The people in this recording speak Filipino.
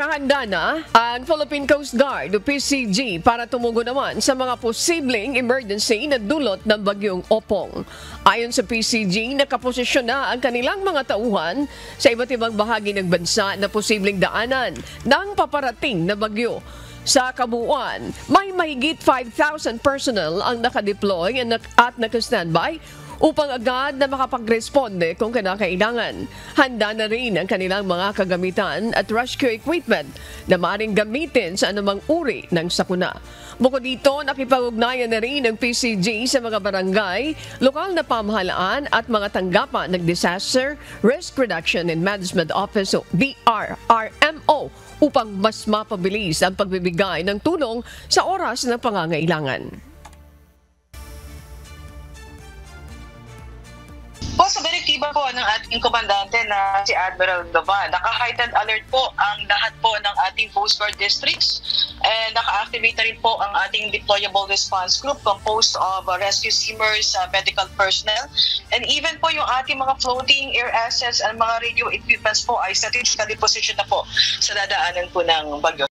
Nakahanda na ang Philippine Coast Guard o PCG para tumugon naman sa mga posibleng emergency na dulot ng bagyong Opong. Ayon sa PCG, nakaposisyon na ang kanilang mga tauhan sa iba't ibang bahagi ng bansa na posibleng daanan ng paparating na bagyo. Sa kabuuan, may mahigit 5,000 personnel ang nakadeploy at nakastandby upang agad na makapagresponde kung kinakailangan. Handa na rin ang kanilang mga kagamitan at rescue equipment na maaaring gamitin sa anumang uri ng sakuna. Bukod dito, nakipag-ugnayan na rin ang PCG sa mga barangay, lokal na pamahalaan at mga tanggapan ng Disaster Risk Reduction and Management Office o DRRMO upang mas mapabilis ang pagbibigay ng tulong sa oras ng pangangailangan. Po, sa direktiba po ng ating komandante na si Admiral Gavan, naka-heightened alert po ang lahat po ng ating Coast Guard districts and naka-activate na rin po ang ating deployable response group composed of rescue steamers, medical personnel, and even po yung ating mga floating air assets and mga radio equipments po ay strategically positioned na po sa dadaanan po ng bagyo.